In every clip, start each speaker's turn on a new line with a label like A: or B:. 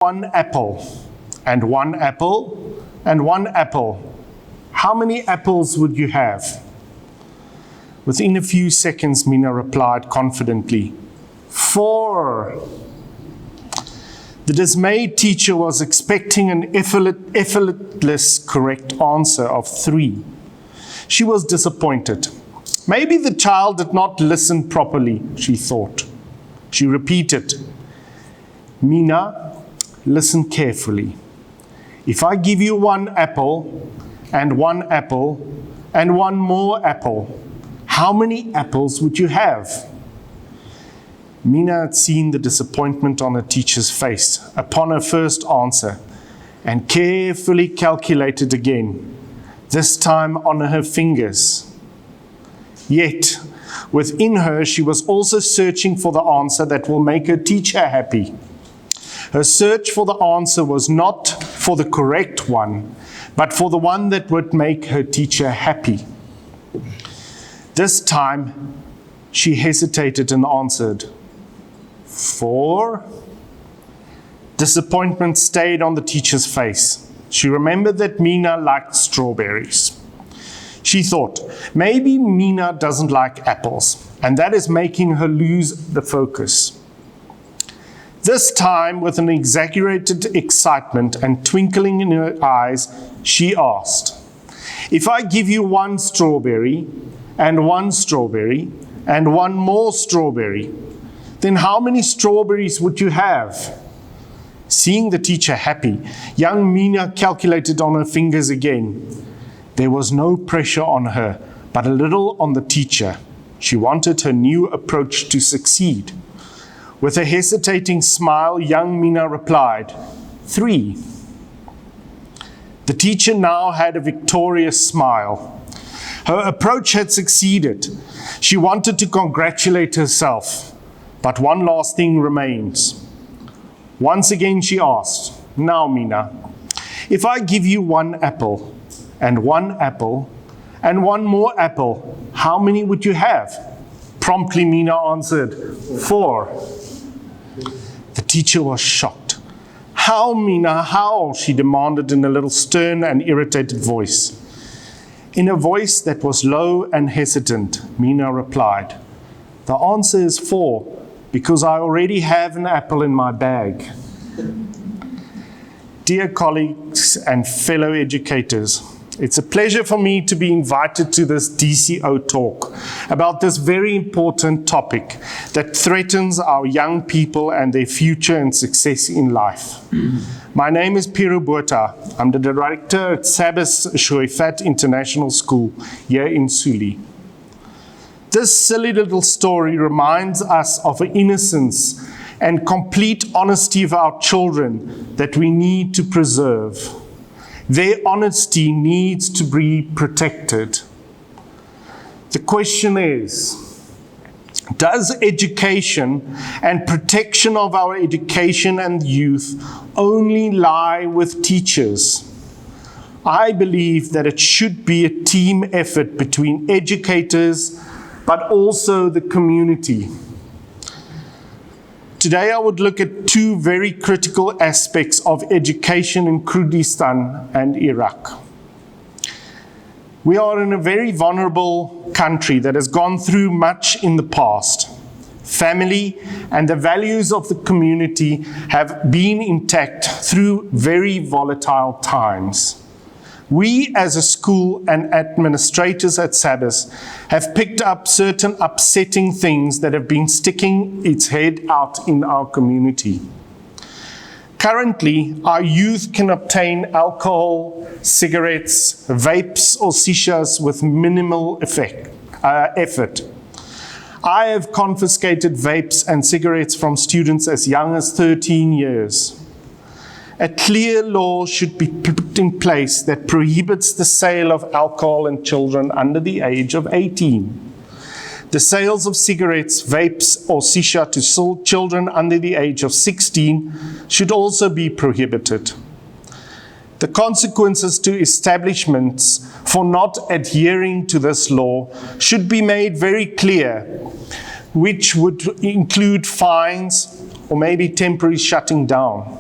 A: one apple, and one apple, and one apple, how many apples would you have? Within a few seconds, Mina replied confidently, 4. The dismayed teacher was expecting an effortless correct answer of 3. She was disappointed. Maybe the child did not listen properly, she thought. She repeated, Mina, listen carefully. If I give you one apple, and one more apple, how many apples would you have? Mina had seen the disappointment on her teacher's face upon her first answer and carefully calculated again, this time on her fingers. Yet, within her, she was also searching for the answer that will make her teacher happy. Her search for the answer was not for the correct one, but for the one that would make her teacher happy. This time, she hesitated and answered, 4. Disappointment stayed on the teacher's face. She remembered that Mina liked strawberries. She thought, maybe Mina doesn't like apples, and that is making her lose the focus. This time, with an exaggerated excitement and twinkling in her eyes, she asked, if I give you one strawberry, and one more strawberry, then how many strawberries would you have? Seeing the teacher happy, young Mina calculated on her fingers again. There was no pressure on her, but a little on the teacher. She wanted her new approach to succeed. With a hesitating smile, young Mina replied, 3. The teacher now had a victorious smile. Her approach had succeeded. She wanted to congratulate herself, but one last thing remains. Once again she asked, now Mina, if I give you one apple, and one more apple, how many would you have? Promptly Mina answered, 4. The teacher was shocked. How, Mina, how? She demanded in a little stern and irritated voice. In a voice that was low and hesitant, Mina replied, the answer is 4, because I already have an apple in my bag. Dear colleagues and fellow educators, it's a pleasure for me to be invited to this DCO talk about this very important topic that threatens our young people and their future and success in life. My name is Piero Botha. I'm the director at Sabas Shoifat International School here in Suli. This silly little story reminds us of the innocence and complete honesty of our children that we need to preserve. Their honesty needs to be protected. The question is, does education and protection of our education and youth only lie with teachers? I believe that it should be a team effort between educators, but also the community. Today I would look at 2 very critical aspects of education in Kurdistan and Iraq. We are in a very vulnerable country that has gone through much in the past. Family and the values of the community have been intact through very volatile times. We as a school and administrators at Sabas have picked up certain upsetting things that have been sticking its head out in our community. Currently, our youth can obtain alcohol, cigarettes, vapes or shishas with minimal effort. I have confiscated vapes and cigarettes from students as young as 13 years. A clear law should be put in place that prohibits the sale of alcohol in children under the age of 18. The sales of cigarettes, vapes, or shisha to children under the age of 16 should also be prohibited. The consequences to establishments for not adhering to this law should be made very clear, which would include fines or maybe temporary shutting down.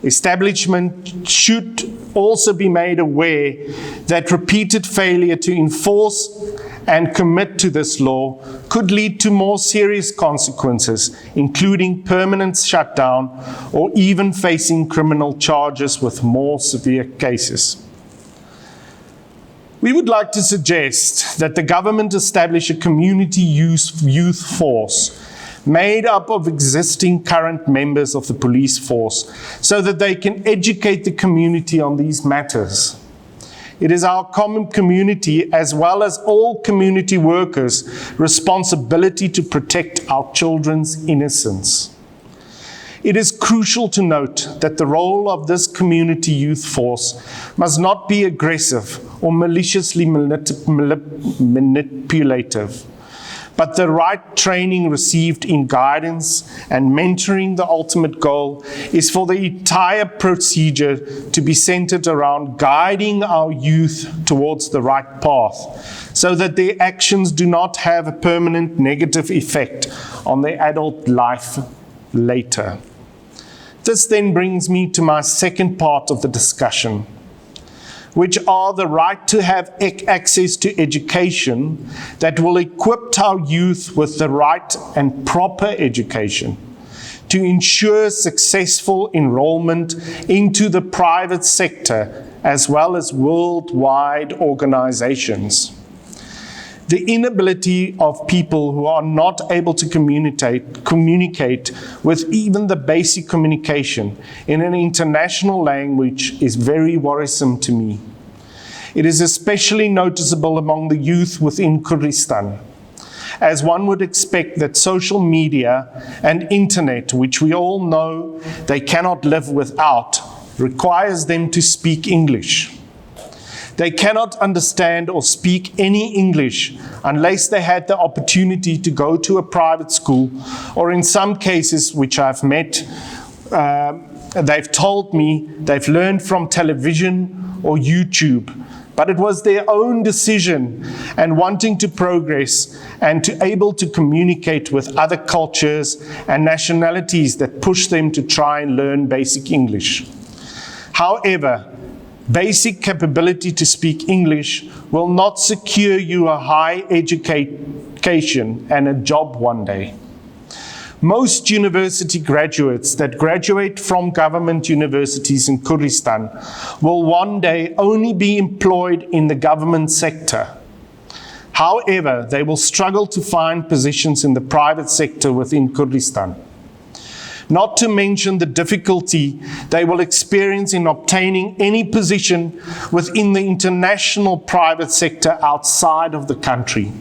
A: Establishment should also be made aware that repeated failure to enforce and commit to this law could lead to more serious consequences, including permanent shutdown or even facing criminal charges with more severe cases. We would like to suggest that the government establish a community youth force made up of existing current members of the police force so that they can educate the community on these matters. It is our common community, as well as all community workers' responsibility to protect our children's innocence. It is crucial to note that the role of this community youth force must not be aggressive or maliciously manipulative, but the right training received in guidance and mentoring. The ultimate goal is for the entire procedure to be centered around guiding our youth towards the right path, so that their actions do not have a permanent negative effect on their adult life later. This then brings me to my second part of the discussion, which are the right to have access to education that will equip our youth with the right and proper education to ensure successful enrollment into the private sector as well as worldwide organizations. The inability of people who are not able to communicate with even the basic communication in an international language is very worrisome to me. It is especially noticeable among the youth within Kurdistan, as one would expect that social media and internet, which we all know they cannot live without, requires them to speak English. They cannot understand or speak any English unless they had the opportunity to go to a private school, or in some cases which I've met, they've told me they've learned from television or YouTube. But it was their own decision and wanting to progress and to able to communicate with other cultures and nationalities that pushed them to try and learn basic English. However, basic capability to speak English will not secure you a high education and a job one day. Most university graduates that graduate from government universities in Kurdistan will one day only be employed in the government sector. However, they will struggle to find positions in the private sector within Kurdistan. Not to mention the difficulty they will experience in obtaining any position within the international private sector outside of the country.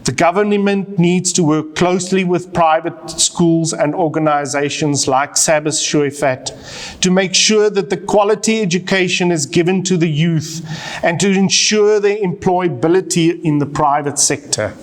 A: The government needs to work closely with private schools and organizations like Sabas Shuefat to make sure that the quality education is given to the youth and to ensure their employability in the private sector.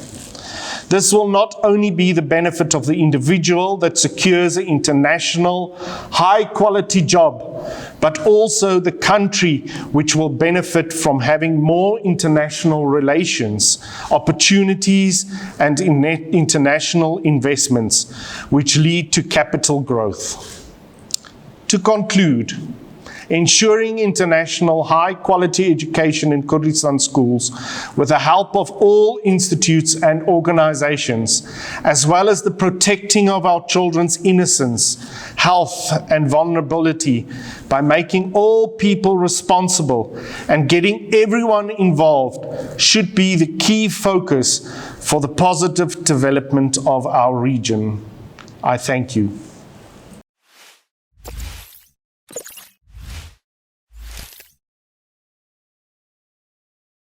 A: This will not only be the benefit of the individual that secures an international, high-quality job, but also the country, which will benefit from having more international relations, opportunities, and international investments, which lead to capital growth. To conclude, ensuring international high-quality education in Kurdistan schools with the help of all institutes and organizations, as well as the protecting of our children's innocence, health, and vulnerability by making all people responsible and getting everyone involved should be the key focus for the positive development of our region. I thank you.